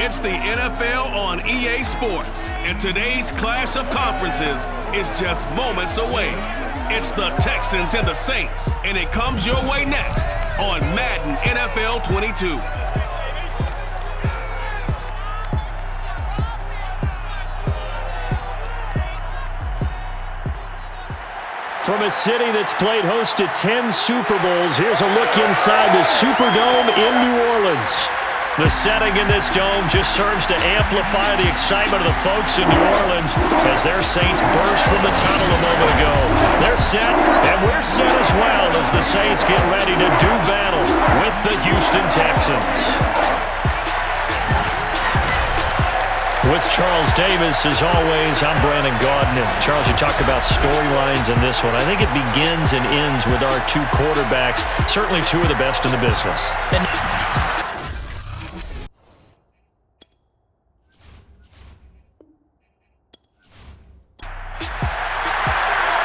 It's the NFL on EA Sports, and today's clash of conferences is just moments away. It's the Texans and the Saints, and it comes your way next on Madden NFL 22. From a city that's played host to 10 Super Bowls, here's a look inside the Superdome in New Orleans. The setting in this dome just serves to amplify the excitement of the folks in New Orleans as their Saints burst from the tunnel a moment ago. They're set, and we're set as well as the Saints get ready to do battle with the Houston Texans. With Charles Davis, as always, I'm Brandon Gaudin. Charles, you talk about storylines in this one. I think it begins and ends with our two quarterbacks, certainly two of the best in the business.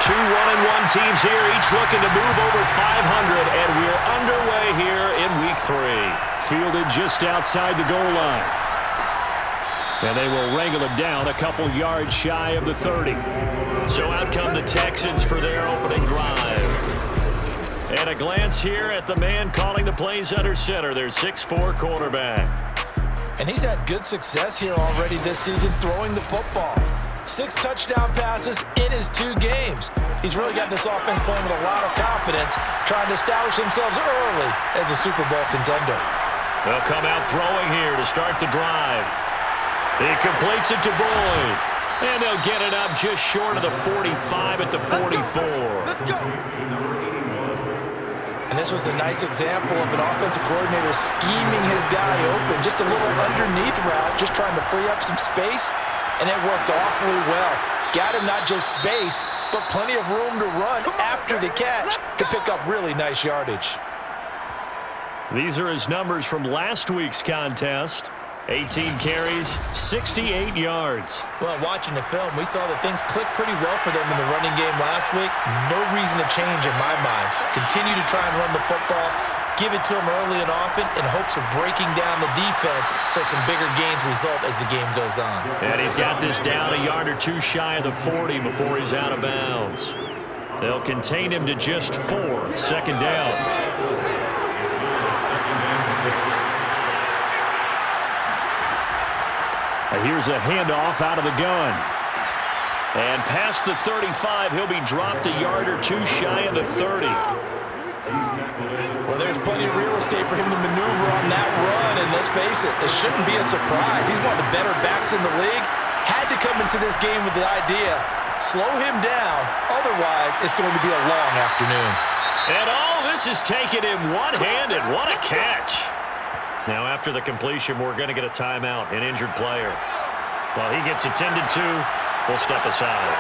Two 1-1 teams here, each looking to move over 500, and we're underway here in Week 3. Fielded just outside the goal line. And they will wrangle him down a couple yards shy of the 30. So out come the Texans for their opening drive. And a glance here at the man calling the plays under center, their 6'4" quarterback. And he's had good success here already this season throwing the football. 6 touchdown passes in his 2 games. He's really got this offense playing with a lot of confidence, trying to establish themselves early as a Super Bowl contender. They'll come out throwing here to start the drive. He completes it to Boyd. And they'll get it up just short of the 45 at the 44. Let's go. And this was a nice example of an offensive coordinator scheming his guy open. Just a little underneath route, just trying to free up some space. And it worked awfully well. Got him not just space, but plenty of room to run after the catch to pick up really nice yardage. These are his numbers from last week's contest. 18 carries, 68 yards. Well, watching the film, we saw that things clicked pretty well for them in the running game last week. No reason to change in my mind. Continue to try and run the football, give it to them early and often in hopes of breaking down the defense so some bigger gains result as the game goes on. And he's got this down a yard or 2 shy of the 40 before he's out of bounds. They'll contain him to just 4, second down. Here's a handoff out of the gun. And past the 35, he'll be dropped a yard or 2 shy of the 30. Well, there's plenty of real estate for him to maneuver on that run, and let's face it, it shouldn't be a surprise. He's one of the better backs in the league. Had to come into this game with the idea, slow him down, otherwise it's going to be a long afternoon. And all this is taken in one-handed. What a catch. Now, after the completion, we're going to get a timeout, an injured player. While he gets attended to, we'll step aside.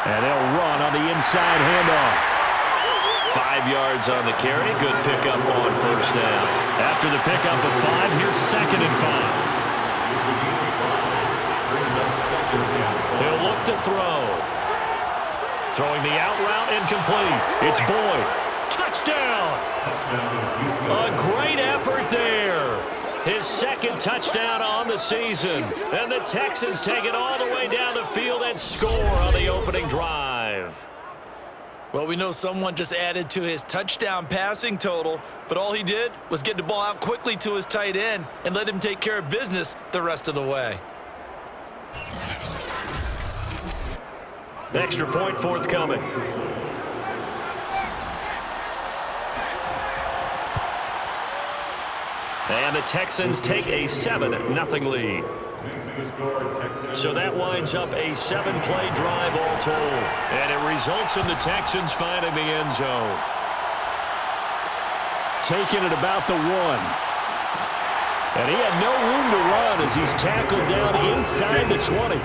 And they'll run on the inside handoff. 5 yards on the carry. Good pickup on first down. After the pickup of 5, here's 2nd and 5. They'll look to throw. Throwing the out route incomplete. It's Boyd. Touchdown! A great effort there. His 2nd touchdown on the season. And the Texans take it all the way down the field and score on the opening drive. Well, we know someone just added to his touchdown passing total, but all he did was get the ball out quickly to his tight end and let him take care of business the rest of the way. Extra point forthcoming. And the Texans take a 7-0 lead. So that winds up a 7-play drive all told. And it results in the Texans finding the end zone. Taking it about the 1. And he had no room to run as he's tackled down inside the 20.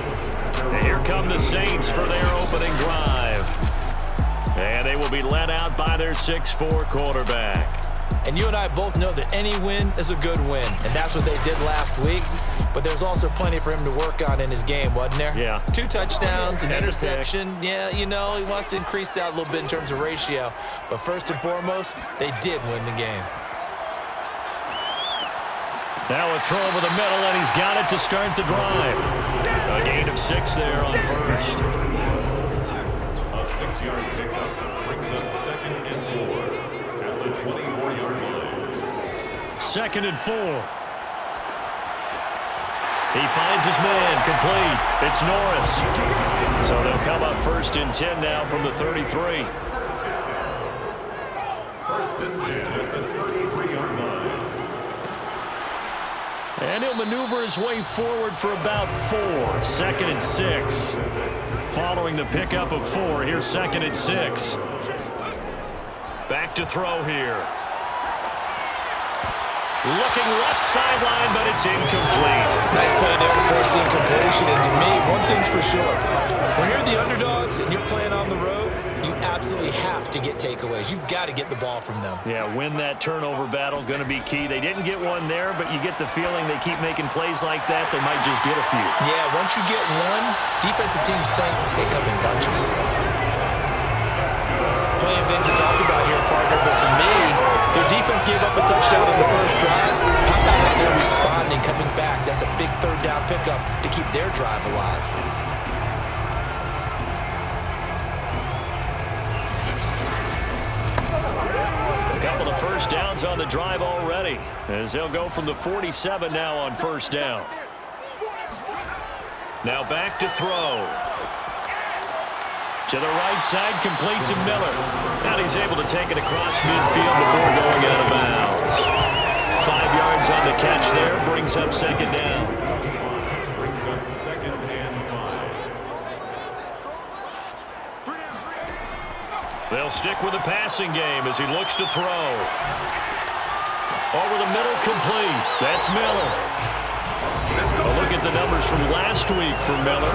And here come the Saints for their opening drive. And they will be led out by their 6'4" quarterback. And you and I both know that any win is a good win, and that's what they did last week. But there's also plenty for him to work on in his game, wasn't there? Yeah. 2 touchdowns, an interception. Yeah, you know, he wants to increase that a little bit in terms of ratio. But first and foremost, they did win the game. Now a throw over the middle, and he's got it to start the drive. A gain of 6 there on first. A 6-yard pickup brings up 2nd and 4 at the 24-yard line. 2nd and 4. He finds his man, complete. It's Norris. So they'll come up 1st and 10 now from the 33. 1st and 10 at the 33-yard line. And he'll maneuver his way forward for about 4. 2nd and 6. Following the pickup of 4, here's 2nd and 6. Back to throw here. Looking left sideline, but it's incomplete. Nice play there to force the incompletion. And to me, one thing's for sure. When you're the underdogs and you're playing on the road, you absolutely have to get takeaways. You've got to get the ball from them. Yeah, win that turnover battle, going to be key. They didn't get one there, but you get the feeling they keep making plays like that, they might just get a few. Yeah, once you get one, defensive teams think they come in bunches. Plenty of things to talk about here, partner, but to me, their defense gave up a touchdown in the first drive. How about how they're responding, coming back? That's a big 3rd down pickup to keep their drive alive. A couple of 1st downs on the drive already, as they'll go from the 47 now on 1st down. Now back to throw. To the right side, complete to Miller. And he's able to take it across midfield before going out of bounds. 5 yards on the catch there, brings up 2nd down. Brings up 2nd and 5. They'll stick with the passing game as he looks to throw. Over the middle, complete. That's Miller. A look at the numbers from last week for Miller.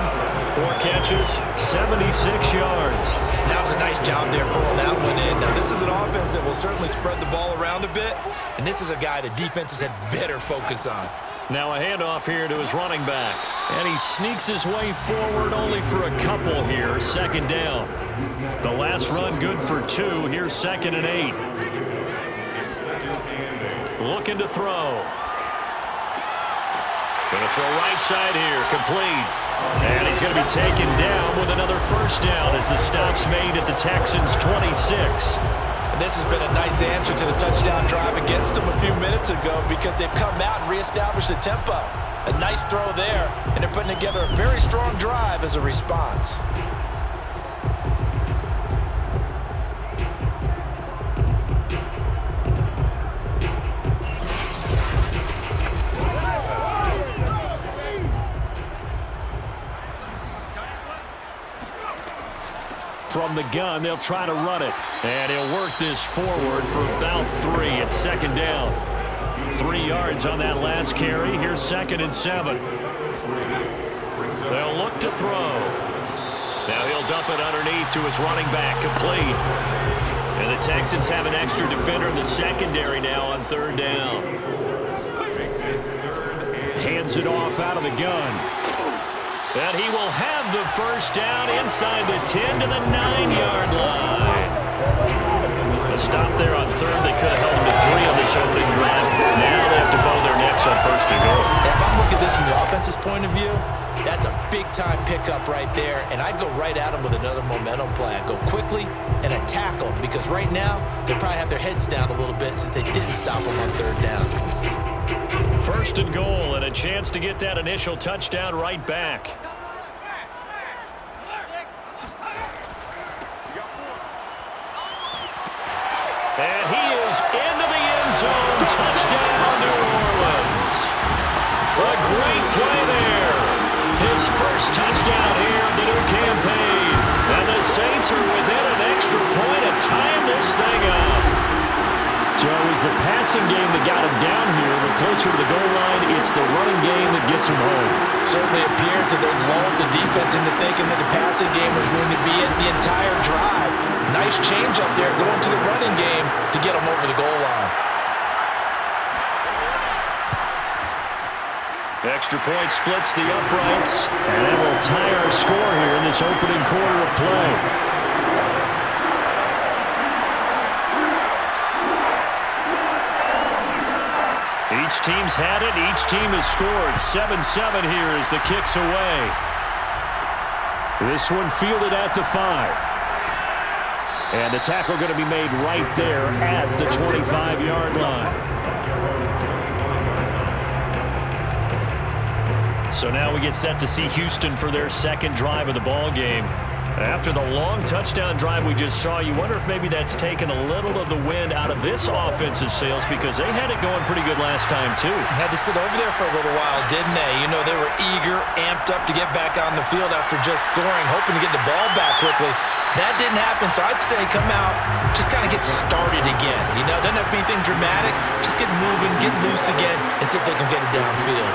4 catches, 76 yards. That was a nice job there pulling that one in. Now, this is an offense that will certainly spread the ball around a bit, and this is a guy the defenses had better focus on. Now a handoff here to his running back. And he sneaks his way forward only for a couple here. 2nd down. The last run good for 2. Here's 2nd and 8. Looking to throw. Going to throw right side here. Complete. And he's going to be taken down with another 1st down as the stop's made at the Texans' 26. And this has been a nice answer to the touchdown drive against them a few minutes ago because they've come out and reestablished the tempo. A nice throw there, and they're putting together a very strong drive as a response. From the gun, they'll try to run it. And he'll work this forward for about 3 at 2nd down. 3 yards on that last carry. Here's 2nd and 7. They'll look to throw. Now he'll dump it underneath to his running back. Complete. And the Texans have an extra defender in the secondary now on 3rd down. Hands it off out of the gun. And he will have the 1st down inside the 10 to the 9-yard line. A stop there on 3rd. They could have held him to 3 on this opening drive. Now they have to bow their necks on 1st and goal. If I'm looking at this from the offense's point of view, that's a big-time pickup right there, and I go right at them with another momentum play. I go quickly and attack them because right now they probably have their heads down a little bit since they didn't stop them on 3rd down. 1st and goal, and a chance to get that initial touchdown right back. And he is into the end zone. Touchdown, New Orleans. A great play there. His first touchdown here of the new campaign. And the Saints are within an extra point of tying this thing up. So it was the passing game that got him down here, but closer to the goal line, it's the running game that gets him home. Certainly appears that they lulled the defense into thinking that the passing game was going to be it the entire drive. Nice change up there going to the running game to get them over the goal line. Extra point splits the uprights, and that will tie our score here in this opening quarter of play. He Each team's had it. Each team has scored. 7-7 here as the kick's away. This one fielded at the 5. And the tackle going to be made right there at the 25-yard line. So now we get set to see Houston for their second drive of the ball game. After the long touchdown drive we just saw, you wonder if maybe that's taken a little of the wind out of this offensive sails, because they had it going pretty good last time too. Had to sit over there for a little while, didn't they? You know, they were eager, amped up to get back on the field after just scoring, hoping to get the ball back quickly. That didn't happen, so I'd say come out, just kind of get started again. You know, doesn't have to be anything dramatic. Just get moving, get loose again, and see if they can get it downfield.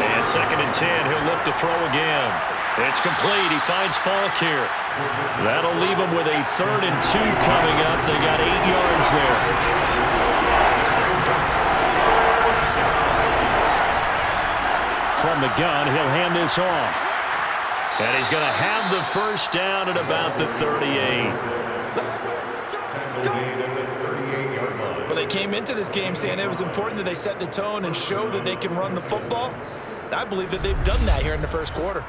And 2nd and 10, he'll look to throw again. It's complete. He finds Falk here. That'll leave him with a 3rd and 2 coming up. They got 8 yards there. From the gun, he'll hand this off. And he's going to have the first down at about the 38. Well, they came into this game saying it was important that they set the tone and show that they can run the football. I believe that they've done that here in the first quarter.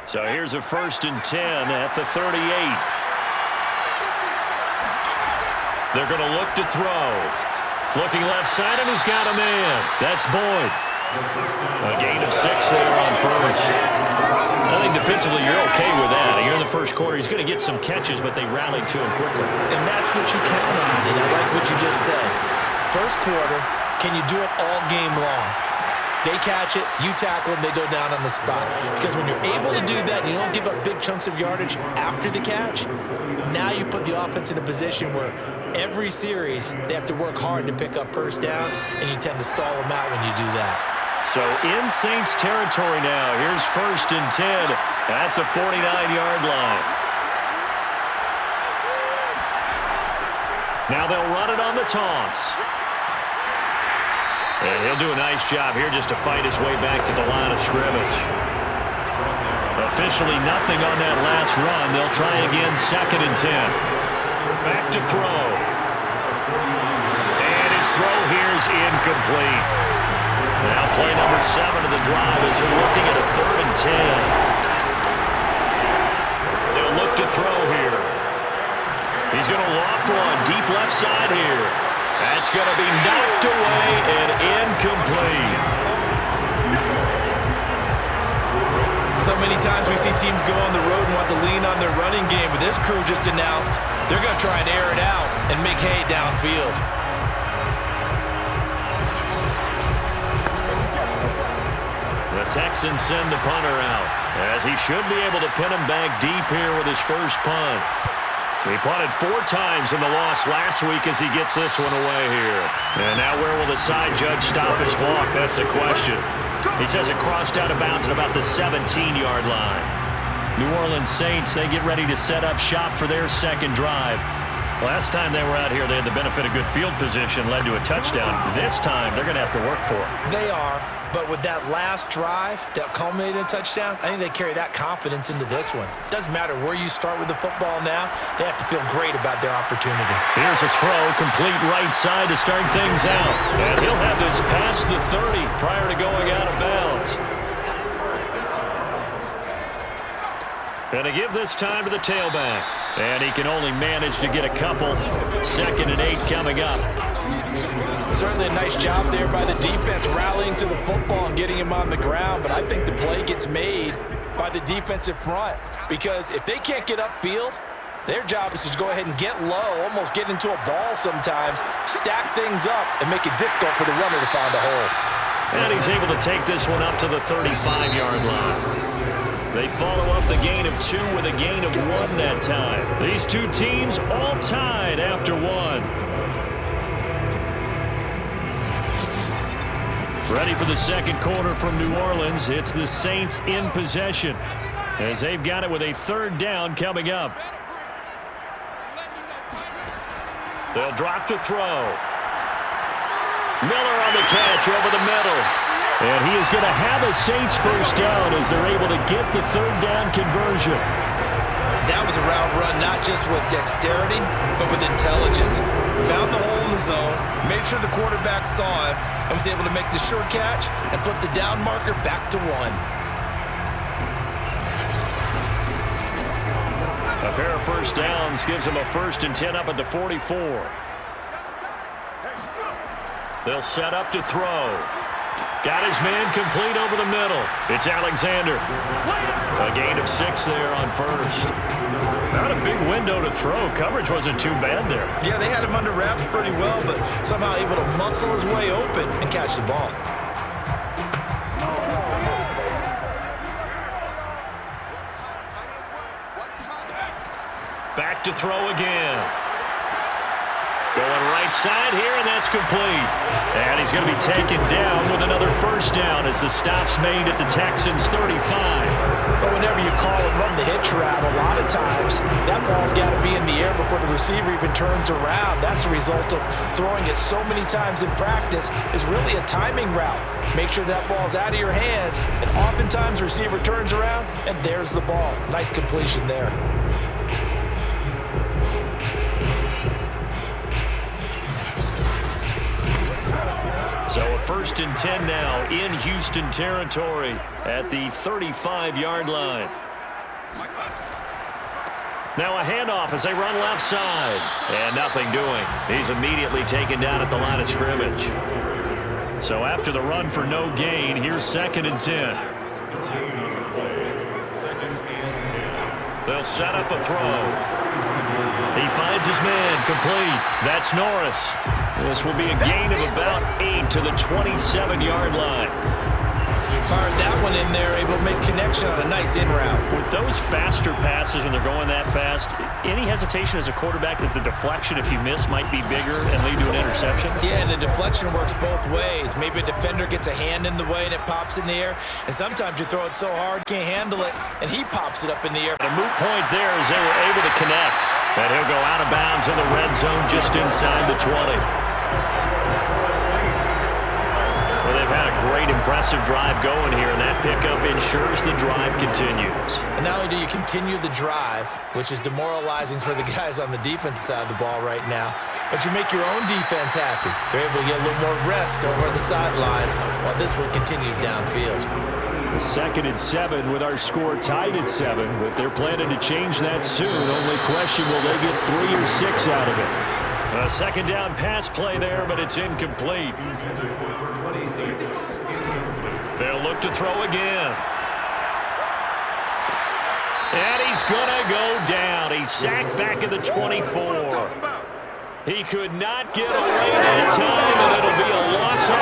So here's a 1st and 10 at the 38. They're going to look to throw. Looking left side, and he's got a man. That's Boyd. A gain of 6 there on first. I think defensively you're okay with that. Here in the first quarter, he's going to get some catches, but they rallied to him quickly. And that's what you count on, and I like what you just said. First quarter, can you do it all game long? They catch it, you tackle them, they go down on the spot. Because when you're able to do that and you don't give up big chunks of yardage after the catch, now you put the offense in a position where every series they have to work hard to pick up first downs, and you tend to stall them out when you do that. So in Saints territory now. Here's 1st and 10 at the 49-yard line. Now they'll run it on the toss. And he'll do a nice job here just to fight his way back to the line of scrimmage. Officially nothing on that last run. They'll try again, 2nd and 10. Back to throw. And his throw here is incomplete. Now play number 7 of the drive as they're looking at a 3rd and 10. They'll look to throw here. He's going to loft one deep left side here. That's going to be knocked away and incomplete. So many times we see teams go on the road and want to lean on their running game, but this crew just announced they're going to try and air it out and make hay downfield. The Texans send the punter out, as he should be able to pin him back deep here with his first punt. He punted 4 times in the loss last week as he gets this one away here. And now where will the side judge stop his walk? That's the question. He says it crossed out of bounds at about the 17-yard line. New Orleans Saints, they get ready to set up shop for their second drive. Last time they were out here, they had the benefit of good field position, led to a touchdown. This time, they're going to have to work for it. They are, but with that last drive that culminated in a touchdown, I think they carry that confidence into this one. Doesn't matter where you start with the football now, they have to feel great about their opportunity. Here's a throw, complete right side to start things out. And he'll have this past the 30 prior to going out of bounds. And to give this time to the tailback. And he can only manage to get a couple. 2nd and 8 coming up. Certainly a nice job there by the defense, rallying to the football and getting him on the ground. But I think the play gets made by the defensive front. Because if they can't get upfield, their job is to go ahead and get low, almost get into a ball sometimes, stack things up, and make it difficult for the runner to find a hole. And he's able to take this one up to the 35-yard line. They follow up the gain of 2 with a gain of 1 that time. These two teams all tied after 1. Ready for the second quarter from New Orleans. It's the Saints in possession as they've got it with a 3rd down coming up. They'll drop to throw. Miller on the catch over the middle. And he is going to have a Saints first down as they're able to get the third down conversion. That was a route run not just with dexterity, but with intelligence. Found the hole in the zone, made sure the quarterback saw it, and was able to make the sure catch and flip the down marker back to 1. A pair of first downs gives him a 1st and 10 up at the 44. They'll set up to throw. Got his man complete over the middle. It's Alexander. A gain of 6 there on first. Not a big window to throw. Coverage wasn't too bad there. Yeah, they had him under wraps pretty well, but somehow able to muscle his way open and catch the ball. Back to throw again. Going right side here, and that's complete. And he's going to be taken down with another first down as the stop's made at the Texans' 35. But whenever you call and run the hitch route, a lot of times that ball's got to be in the air before the receiver even turns around. That's the result of throwing it so many times in practice is really a timing route. Make sure that ball's out of your hands, and oftentimes the receiver turns around, and there's the ball. Nice completion there. So a 1st and 10 now in Houston territory at the 35-yard line. Now a handoff as they run left side. And nothing doing. He's immediately taken down at the line of scrimmage. So after the run for no gain, here's 2nd and 10. They'll set up a throw. He finds his man complete. That's Norris. This will be a gain of about 8 to the 27-yard line. Fired that one in there, able to make connection on a nice in route. With those faster passes when they're going that fast, any hesitation as a quarterback that the deflection, if you miss, might be bigger and lead to an interception? Yeah, and the deflection works both ways. Maybe a defender gets a hand in the way and it pops in the air, and sometimes you throw it so hard, can't handle it, and he pops it up in the air. A moot point there as they were able to connect. And he'll go out of bounds in the red zone just inside the 20. Well, they've had a great, impressive drive going here, and that pickup ensures the drive continues. And not only do you continue the drive, which is demoralizing for the guys on the defensive side of the ball right now, but you make your own defense happy. They're able to get a little more rest over the sidelines while this one continues downfield. 2nd and 7 with our score tied at 7, but they're planning to change that soon. Only question, will they get 3 or 6 out of it? A 2nd down pass play there, but it's incomplete. They'll look to throw again. And he's going to go down. He's sacked back at the 24. He could not get away that time, and it'll be a loss of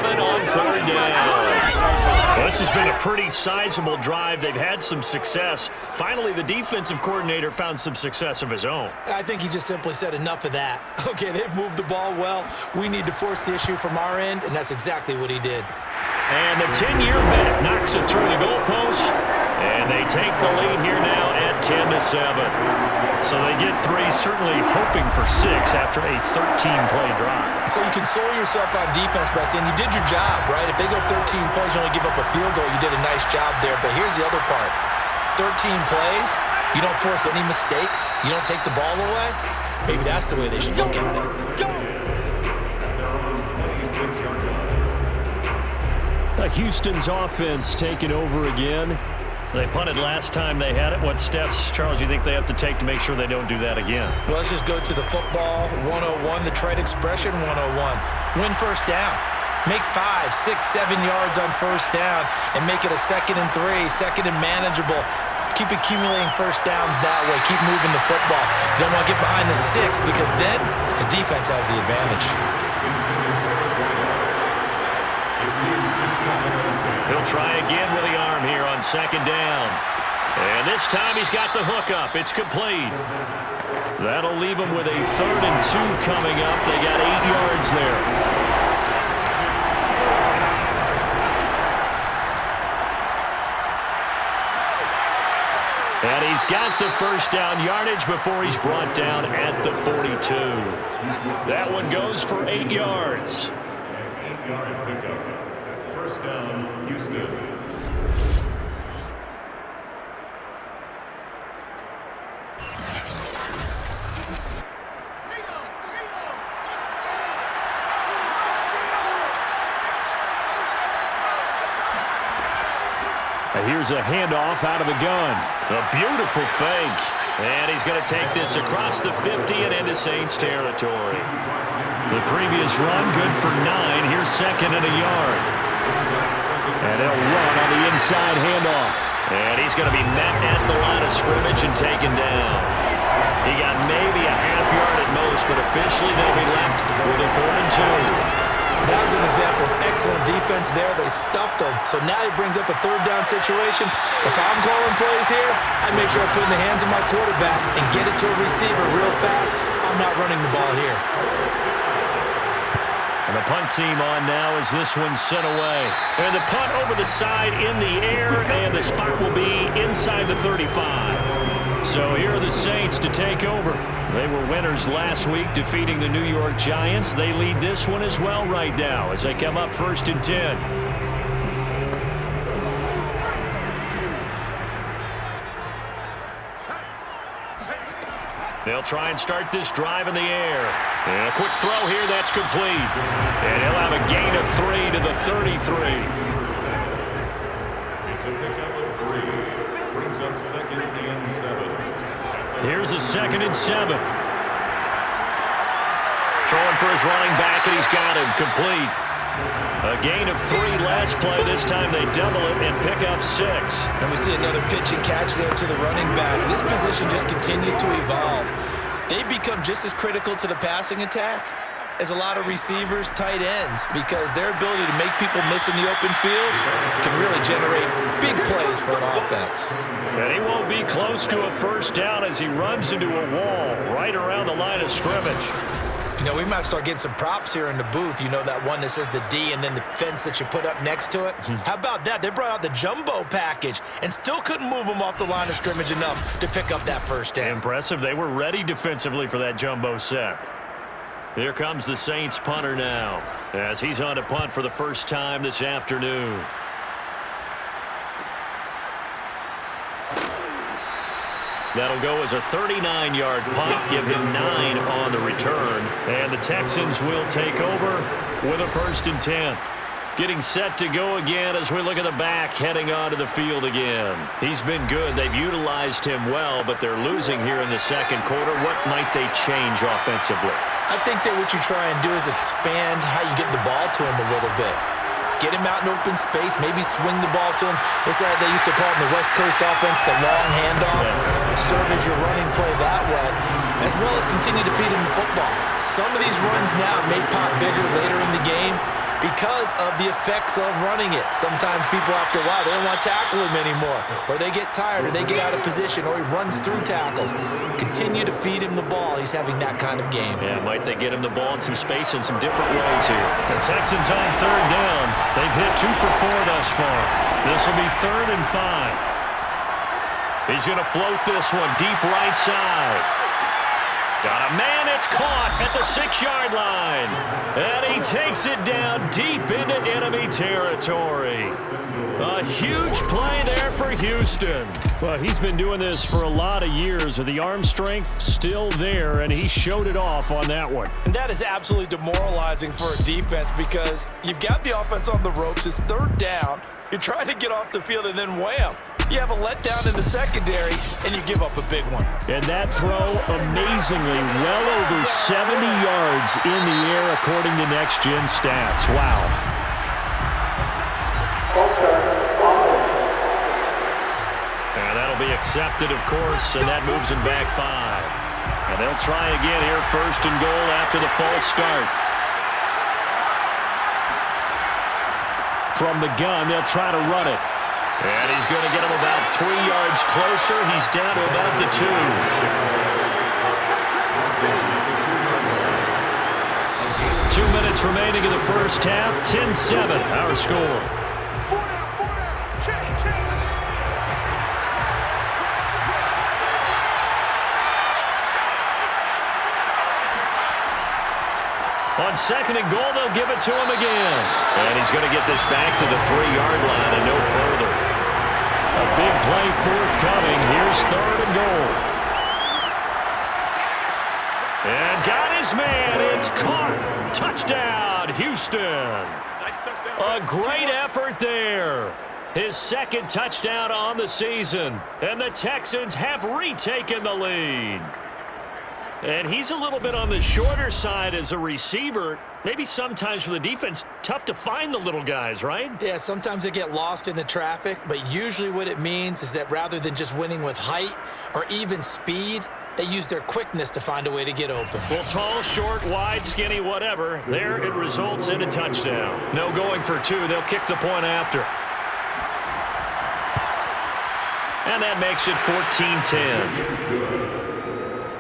11 on 3rd down. Well, this has been a pretty sizable drive. They've had some success. Finally, the defensive coordinator found some success of his own. I think he just simply said enough of that. Okay, they've moved the ball well. We need to force the issue from our end, and that's exactly what he did. And the 10-year vet knocks it through the goalpost, and they take the lead here now at 10-7. So they get 3, certainly hoping for 6 after a 13-play drive. So you console yourself on defense by saying you did your job, right? If they go 13 plays, you only give up a field goal, you did a nice job there. But here's the other part. 13 plays, you don't force any mistakes, you don't take the ball away. Maybe that's the way they should look at it. Houston's offense taking over again. They punted last time they had it. What steps, Charles, do you think they have to take to make sure they don't do that again? Well, let's just go to the football 101, the trade expression 101. Win first down. Make 5, 6, 7 yards on first down and make it a 2nd and 3, 2nd and manageable. Keep accumulating first downs that way. Keep moving the football. You don't want to get behind the sticks because then the defense has the advantage. He'll try again with the arm here on 2nd down. And this time he's got the hook up. It's complete. That'll leave him with a 3rd and 2 coming up. They got 8 yards there. And he's got the first down yardage before he's brought down at the 42. That one goes for 8 yards. 8-yard pickup. First down, Houston. And here's a handoff out of the gun. A beautiful fake. And he's going to take this across the 50 and into Saints territory. The previous run, good for 9. Here's second and a yard. And they'll run on the inside handoff. And he's going to be met at the line of scrimmage and taken down. He got maybe a half yard at most, but officially they'll be left with a 4th and 2. That was an example of excellent defense there. They stuffed him. So now he brings up a 3rd down situation. If I'm calling plays here, I make sure I put it in the hands of my quarterback and get it to a receiver real fast. I'm not running the ball here. And the punt team on now as this one's sent away. And the punt over the side in the air, and the spot will be inside the 35. So here are the Saints to take over. They were winners last week, defeating the New York Giants. They lead this one as well right now as they come up 1st and 10. They'll try and start this drive in the air. And a quick throw here, that's complete. And he'll have a gain of 3 to the 33. It's a pickup of 3. Brings up 2nd and 7. Here's a 2nd and 7. Throwing for his running back, and he's got him complete. A gain of 3 last play. This time they double it and pick up 6. And we see another pitch and catch there to the running back. This position just continues to evolve. They become just as critical to the passing attack as a lot of receivers, tight ends, because their ability to make people miss in the open field can really generate big plays for an offense. And he won't be close to a 1st down as he runs into a wall right around the line of scrimmage. You know, we might start getting some props here in the booth. You know, that one that says the D and then the fence that you put up next to it? How about that? They brought out the jumbo package and still couldn't move them off the line of scrimmage enough to pick up that 1st down. Impressive. They were ready defensively for that jumbo set. Here comes the Saints punter now as he's on to punt for the first time this afternoon. That'll go as a 39-yard punt, give him 9 on the return. And the Texans will take over with a 1st and 10. Getting set to go again as we look at the back heading onto the field again. He's been good. They've utilized him well, but they're losing here in the 2nd quarter. What might they change offensively? I think that what you try and do is expand how you get the ball to him a little bit. Get him out in open space, maybe swing the ball to him. What's that they used to call it in the West Coast offense, the long handoff? Serve as your running play that way, as well as continue to feed him the football. Some of these runs now may pop bigger later in the game because of the effects of running it. Sometimes people, after a while, they don't want to tackle him anymore, or they get tired, or they get out of position, or he runs through tackles. Continue to feed him the ball. He's having that kind of game. Yeah, might they get him the ball in some space in some different ways here. The Texans on 3rd down. They've hit 2 for 4 thus far. This will be 3rd and 5. He's going to float this one deep right side. Got a man, it's caught at the 6-yard line. And he takes it down deep into enemy territory. A huge play there for Houston. Well, he's been doing this for a lot of years with the arm strength still there, and he showed it off on that one. And that is absolutely demoralizing for a defense because you've got the offense on the ropes. It's 3rd down. You're trying to get off the field, and then wham, you have a letdown in the secondary, and you give up a big one. And that throw, amazingly, well over 70 yards in the air, according to Next Gen Stats. Wow. And that'll be accepted, of course, and that moves him back 5. And they'll try again here, 1st and goal after the false start. From the gun, they'll try to run it. And he's going to get him about 3 yards closer. He's down to about the 2. 2 minutes remaining in the first half. 10-7, our score. On second and goal, they'll give it to him again. And he's going to get this back to the 3-yard line and no further. A big play forthcoming. Here's third and goal. And got his man. It's caught. Touchdown, Houston. Nice touchdown. A great effort there. His second touchdown on the season. And the Texans have retaken the lead. And he's a little bit on the shorter side as a receiver. Maybe sometimes for the defense, tough to find the little guys, right? Yeah, sometimes they get lost in the traffic, but usually what it means is that rather than just winning with height or even speed, they use their quickness to find a way to get open. Well, tall, short, wide, skinny, whatever. There it results in a touchdown. No going for two. They'll kick the point after. And that makes it 14-10.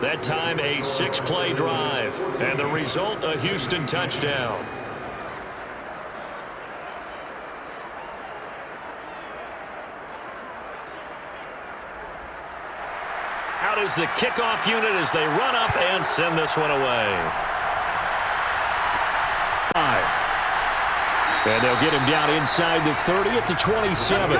That time a 6-play drive. And the result, a Houston touchdown. Out is the kickoff unit as they run up and send this one away. And they'll get him down inside the 30 at the 27.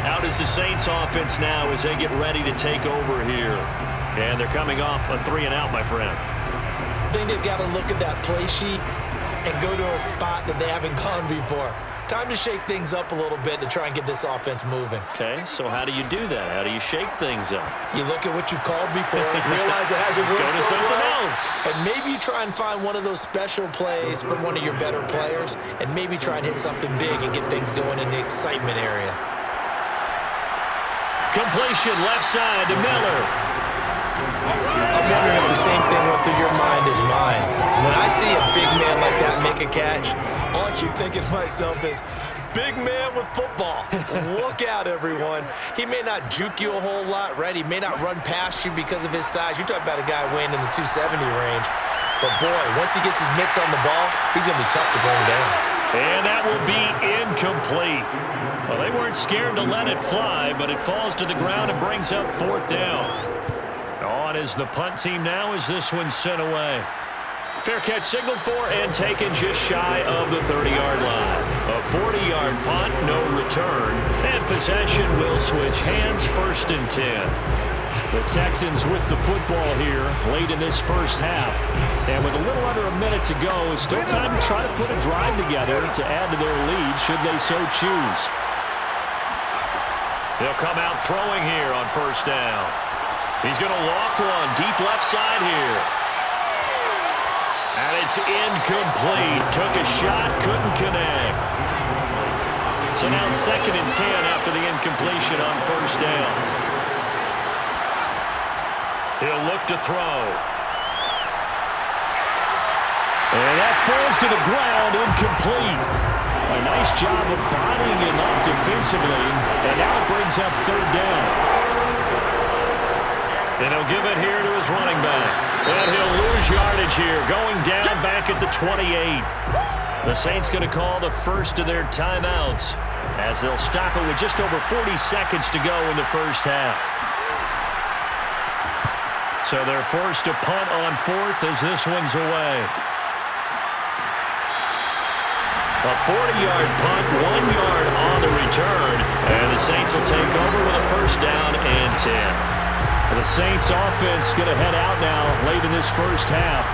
Out is the Saints offense now as they get ready to take over here. And they're coming off a 3-and-out, my friend. I think they've got to look at that play sheet and go to a spot that they haven't gone before. Time to shake things up a little bit to try and get this offense moving. Okay, so how do you do that? How do you shake things up? You look at what you've called before, realize it hasn't worked Go to so something well, else. and maybe you try and find one of those special plays from one of your better players, and maybe try and hit something big and get things going in the excitement area. Completion left side to Miller. I'm wondering if the same thing went through your mind as mine. When I see a big man like that make a catch, all I keep thinking to myself is, big man with football. Look out, everyone. He may not juke you a whole lot, right? He may not run past you because of his size. You're talking about a guy weighing in the 270 range. But, boy, once he gets his mitts on the ball, he's going to be tough to bring down. And that will be incomplete. Well, they weren't scared to let it fly, but it falls to the ground and brings up fourth down. On is the punt team now as this one's sent away. Fair catch signaled for and taken just shy of the 30-yard line. A 40-yard punt, no return, and possession will switch hands, 1st and 10. The Texans with the football here late in this first half. And with a little under a minute to go, it's still time to try to put a drive together to add to their lead should they so choose. They'll come out throwing here on 1st down. He's going to loft one deep left side here. And it's incomplete. Took a shot, couldn't connect. So now 2nd and 10 after the incompletion on 1st down. He'll look to throw. And that falls to the ground, incomplete. A nice job of bodying him up defensively. And now it brings up 3rd down. And he'll give it here to his running back. And he'll lose yardage here, going down back at the 28. The Saints going to call the first of their timeouts as they'll stop it with just over 40 seconds to go in the first half. So they're forced to punt on 4th as this one's away. A 40-yard punt, 1 yard on the return. And the Saints will take over with a 1st down and 10. The Saints offense going to head out now late in this first half.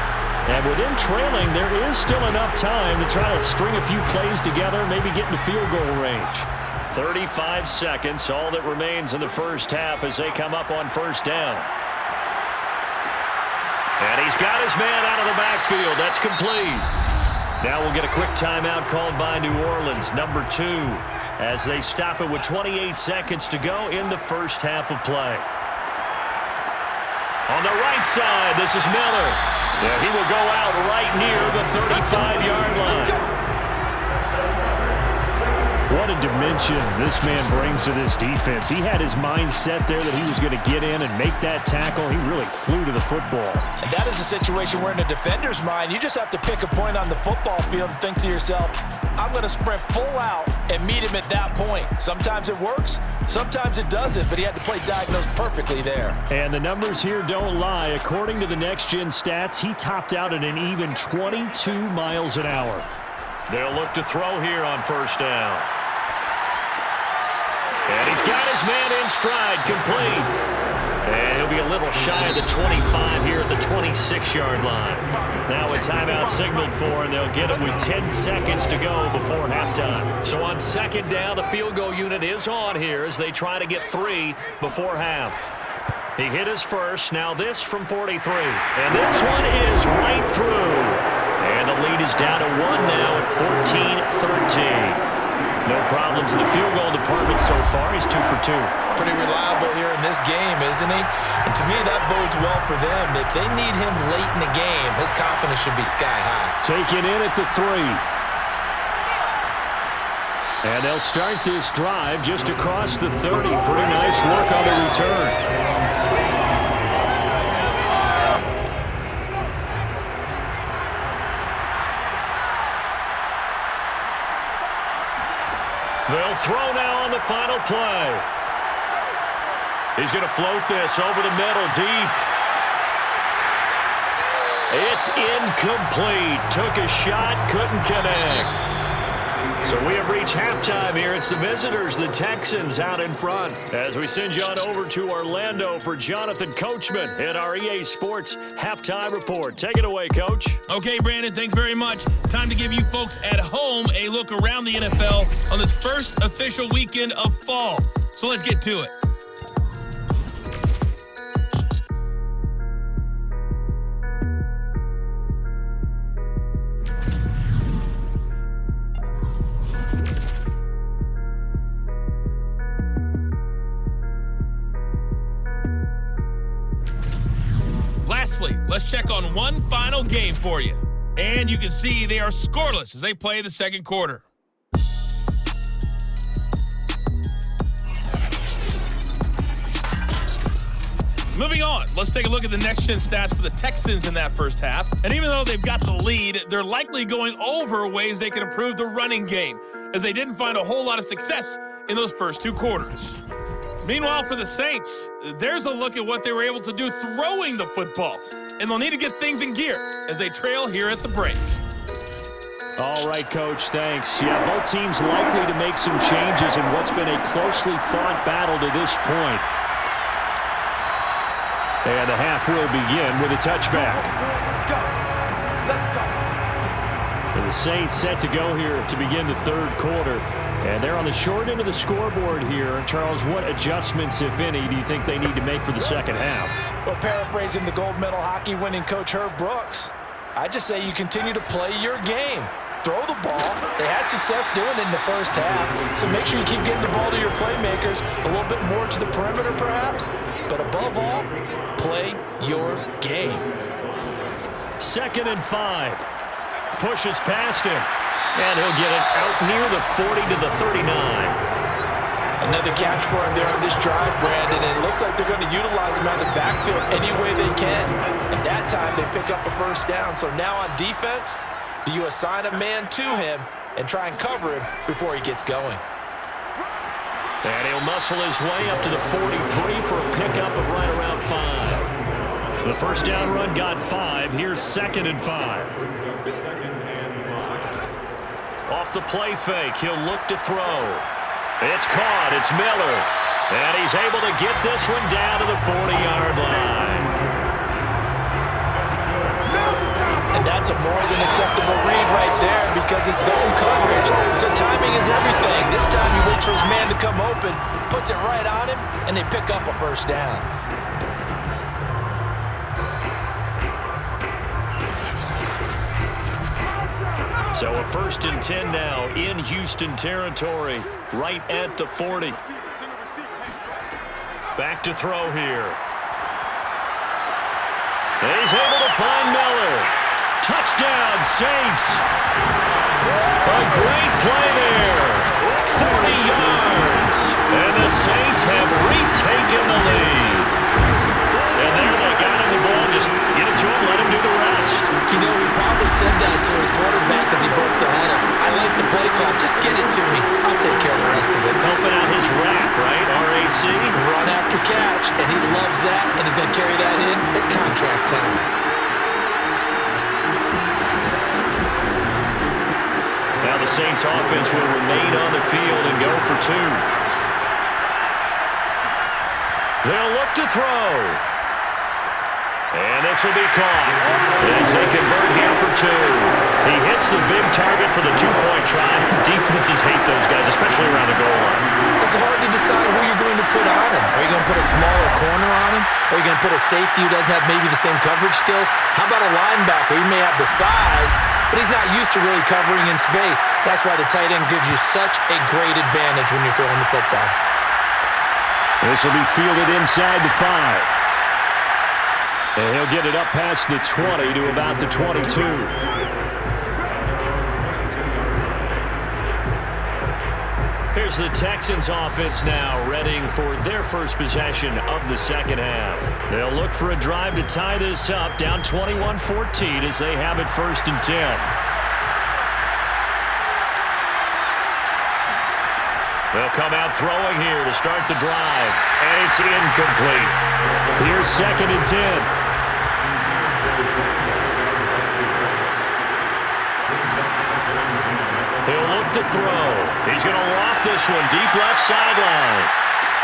And with them trailing, there is still enough time to try to string a few plays together, maybe get into field goal range. 35 seconds, all that remains in the first half as they come up on 1st down. And he's got his man out of the backfield. That's complete. Now we'll get a quick timeout called by New Orleans, number 2, as they stop it with 28 seconds to go in the first half of play. On the right side, this is Miller. Yeah, he will go out right near the 35-yard line. what a dimension this man brings to this defense. He had his mind set there that he was going to get in and make that tackle. He really flew to the football. And that is a situation where in a defender's mind, you just have to pick a point on the football field and think to yourself, I'm going to sprint full out and meet him at that point. Sometimes it works, sometimes it doesn't, but he had to play diagnosed perfectly there. And the numbers here don't lie. According to the next-gen stats, he topped out at an even 22 miles an hour. They'll look to throw here on first down. And he's got his man in stride, complete. And he'll be a little shy of the 25 here at the 26-yard line. Now a timeout signaled for, and they'll get it with 10 seconds to go before halftime. So on second down, the field goal unit is on here as they try to get 3 before half. He hit his first. Now this from 43. And this one is right through. And the lead is down to 1 now at 14-13. No problems in the field goal department so far. He's 2 for 2. Pretty reliable here in this game, isn't he? And to me, that bodes well for them. If they need him late in the game, his confidence should be sky high. Taken in at the 3. And they'll start this drive just across the 30. Pretty nice work on the return. They'll throw now on the final play. He's going to float this over the middle, deep. It's incomplete. Took a shot, couldn't connect. So we have reached halftime here. It's the visitors, the Texans, out in front. As we send you on over to Orlando for Jonathan Coachman at our EA Sports Halftime Report. Take it away, Coach. Okay, Brandon, thanks very much. Time to give you folks at home a look around the NFL on this first official weekend of fall. So let's get to it. Lastly, let's check on one final game for you. And you can see they are scoreless as they play the second quarter. Moving on, let's take a look at the next-gen stats for the Texans in that first half. And even though they've got the lead, they're likely going over ways they can improve the running game, as they didn't find a whole lot of success in those first 2 quarters. Meanwhile, for the Saints, there's a look at what they were able to do throwing the football. And they'll need to get things in gear as they trail here at the break. All right, Coach, thanks. Yeah, both teams likely to make some changes in what's been a closely fought battle to this point. And the half will begin with a touchback. Let's go. Let's go. And the Saints set to go here to begin the third quarter. And they're on the short end of the scoreboard here. Charles, what adjustments, if any, do you think they need to make for the second half? Well, paraphrasing the gold medal hockey winning coach Herb Brooks, I just say you continue to play your game. Throw the ball. They had success doing it in the first half, so make sure you keep getting the ball to your playmakers, a little bit more to the perimeter perhaps, but above all, play your game. 2nd and 5. Pushes past him, and he'll get it out near the 40 to the 39. Another catch for him there on this drive, Brandon, and it looks like they're going to utilize him out of the backfield any way they can. And that time they pick up a first down. So now on defense, do you assign a man to him and try and cover him before he gets going? And he'll muscle his way up to the 43 for a pickup of right around 5. The first down run got 5. Here's 2nd and 5. Off the play fake, he'll look to throw. It's caught. It's Miller. And he's able to get this one down to the 40-yard line. And that's a more than acceptable read right there because it's zone coverage. So timing is everything. This time he waits for his man to come open, puts it right on him, and they pick up a first down. So a 1st and 10 now in Houston territory, right at the 40. Back to throw here. And he's able to find Miller. Touchdown, Saints. A great play there. 40 yards. And the Saints have retaken the lead. And there they got him the ball. Just get it to him, let him do the rest. You know, he probably said that to his quarterback as he broke the huddle. I like the play call. Just get it to me. I'll take care of the rest of it. Helping out his rack, right? RAC. Run after catch, and he loves that, and he's going to carry that in at contract time. Now the Saints offense will remain on the field and go for two. They'll look to throw. And this will be caught as they convert here for two. He hits the big target for the two-point try. Defenses hate those guys, especially around the goal line. It's hard to decide who you're going to put on him. Are you going to put a smaller corner on him? Are you going to put a safety who doesn't have maybe the same coverage skills? How about a linebacker? He may have the size, but he's not used to really covering in space. That's why the tight end gives you such a great advantage when you're throwing the football. This will be fielded inside the 5. And he'll get it up past the 20 to about the 22. Here's the Texans offense now, readying for their first possession of the second half. They'll look for a drive to tie this up, down 21-14 as they have it 1st and 10. They'll come out throwing here to start the drive, and it's incomplete. Here's 2nd and 10. He'll look to throw. He's going to loft this one deep left sideline.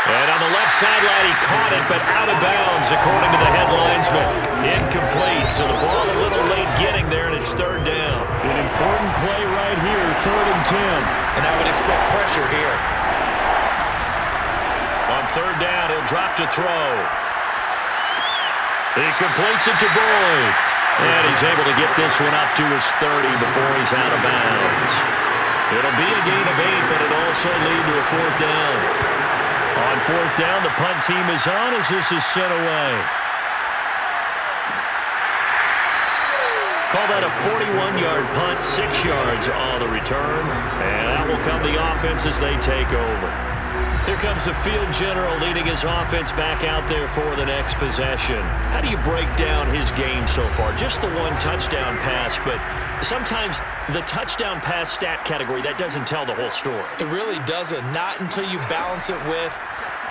And on the left sideline, he caught it, but out of bounds, according to the head linesman. Incomplete, so the ball a little late getting there, and it's 3rd down. An important play right here, 3rd and 10. And I would expect pressure here. On 3rd down, he'll drop to throw. He completes it to Boyd. And he's able to get this one up to his 30 before he's out of bounds. It'll be a gain of 8, but it'll also lead to a 4th down. On 4th down, the punt team is on as this is sent away. Call that a 41-yard punt, 6 yards on the return. And that will come the offense as they take over. Here comes the field general leading his offense back out there for the next possession. How do you break down his game so far? Just the one touchdown pass, but sometimes the touchdown pass stat category, that doesn't tell the whole story. It really doesn't, not until you balance it with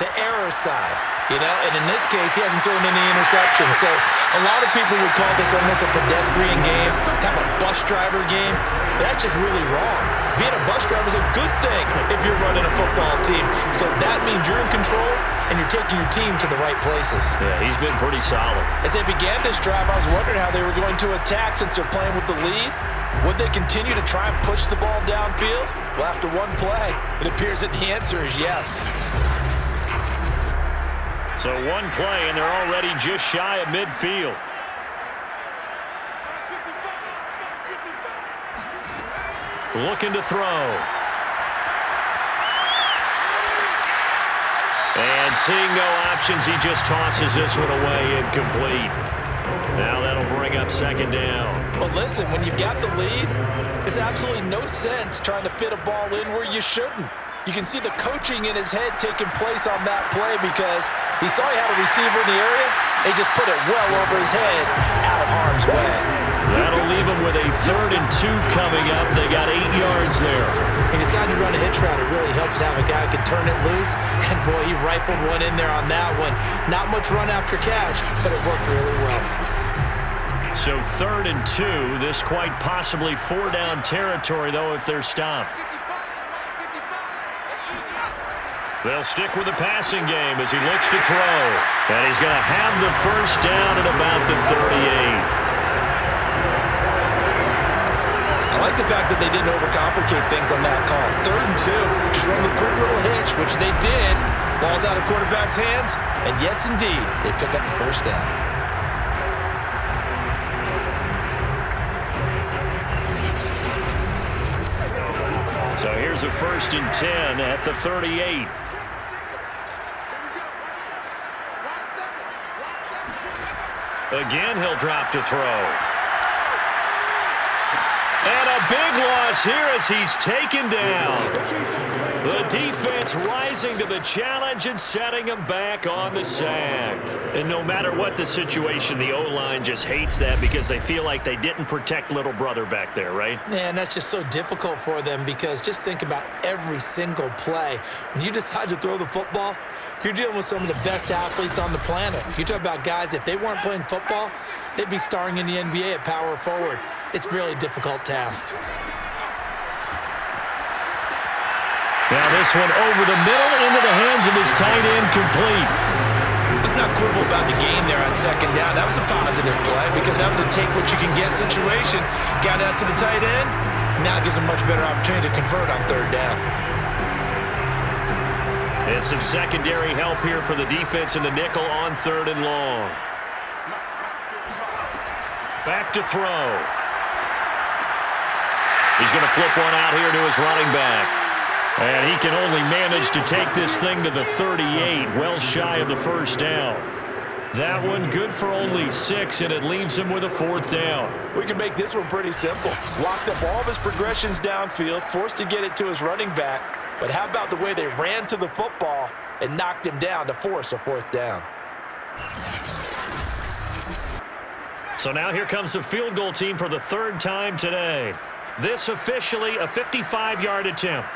the error side. You know, and in this case, he hasn't thrown any interceptions. So a lot of people would call this almost a pedestrian game, kind of a bus driver game. That's just really wrong. Being a bus driver is a good thing if you're running a football team, because that means you're in control and you're taking your team to the right places. Yeah, he's been pretty solid. As they began this drive, I was wondering how they were going to attack since they're playing with the lead. Would they continue to try and push the ball downfield? Well, after one play, it appears that the answer is yes. So one play, and they're already just shy of midfield. Looking to throw. And seeing no options, he just tosses this one away incomplete. Now that'll bring up 2nd down. Well, listen, when you've got the lead, there's absolutely no sense trying to fit a ball in where you shouldn't. You can see the coaching in his head taking place on that play because he saw he had a receiver in the area. They just put it well over his head, out of harm's way. That'll leave him with a 3rd and 2 coming up. They got 8 yards there. He decided to run a hitch route. It really helps to have a guy who can turn it loose. And, boy, he rifled one in there on that one. Not much run after catch, but it worked really well. So 3rd and 2. This quite possibly 4-down territory, though, if they're stopped. They'll stick with the passing game as he looks to throw. And he's going to have the 1st down at about the 38. I like the fact that they didn't overcomplicate things on that call. 3rd and 2. Just run the quick little hitch, which they did. Ball's out of quarterback's hands. And yes, indeed, they pick up the 1st down. So here's a 1st and 10 at the 38. Again, he'll drop to throw. And a a big loss here as he's taken down. The defense rising to the challenge and setting him back on the sack. And no matter what the situation, the O-line just hates that because they feel like they didn't protect little brother back there, right? Man, that's just so difficult for them because just think about every single play. When you decide to throw the football, you're dealing with some of the best athletes on the planet. You talk about guys, if they weren't playing football, they'd be starring in the NBA at power forward. It's a really difficult task. Now this one over the middle into the hands of his tight end, complete. Let's not quibble about the game there on second down. That was a positive play because that was a take-what-you-can-get situation. Got out to the tight end. Now it gives a much better opportunity to convert on third down. And some secondary help here for the defense in the nickel on third and long. Back to throw. He's going to flip one out here to his running back. And he can only manage to take this thing to the 38, well shy of the first down. That one good for only 6, and it leaves him with a fourth down. We can make this one pretty simple. Locked up all of his progressions downfield, forced to get it to his running back. But how about the way they ran to the football and knocked him down to force a fourth down? So now here comes the field goal team for the third time today. This officially a 55-yard attempt.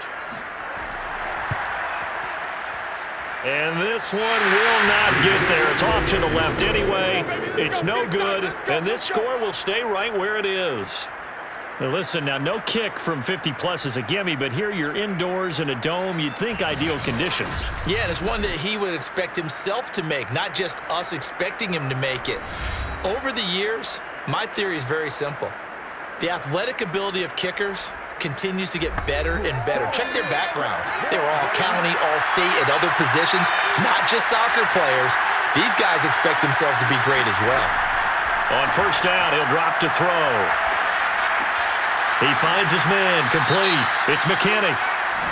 And this one will not get there. It's off to the left anyway. It's no good, and this score will stay right where it is. Now listen, now no kick from 50-plus is a gimme, but here you're indoors in a dome. You'd think ideal conditions. Yeah, and it's one that he would expect himself to make, not just us expecting him to make it. Over the years, my theory is very simple. The athletic ability of kickers continues to get better and better. Check their backgrounds. They were all county, all state, at other positions, not just soccer players. These guys expect themselves to be great as well. On first down, he'll drop to throw. He finds his man, complete. It's McKinney.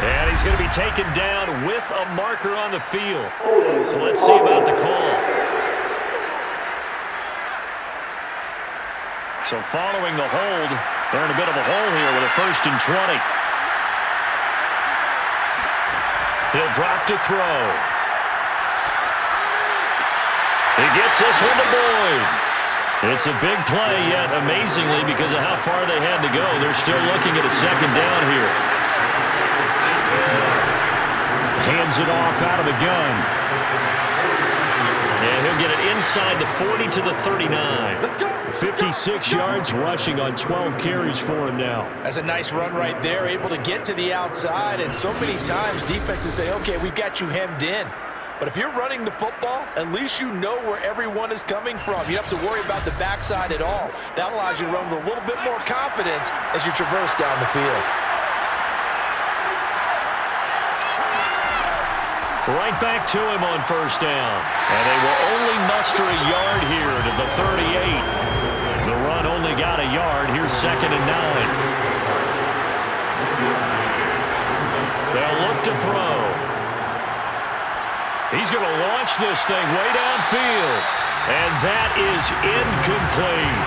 And he's going to be taken down with a marker on the field. So let's see about the call. So following the hold, they're in a bit of a hole here with a 1st and 20. He'll drop to throw. He gets this one to Boyd. It's a big play, yet amazingly, because of how far they had to go, they're still looking at a second down here. Hands it off out of the gun. And he'll get it inside the 40 to the 39. 56 yards rushing on 12 carries for him now. That's a nice run right there, able to get to the outside. And so many times defenses say, okay, we've got you hemmed in. But if you're running the football, at least you know where everyone is coming from. You don't have to worry about the backside at all. That allows you to run with a little bit more confidence as you traverse down the field. Right back to him on first down. And they will only muster a yard here to the 38. The run only got a yard. Here's 2nd and 9. They'll look to throw. He's going to launch this thing way downfield. And that is incomplete.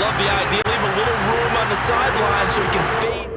Love the idea. Leave a little room on the sideline so he can fade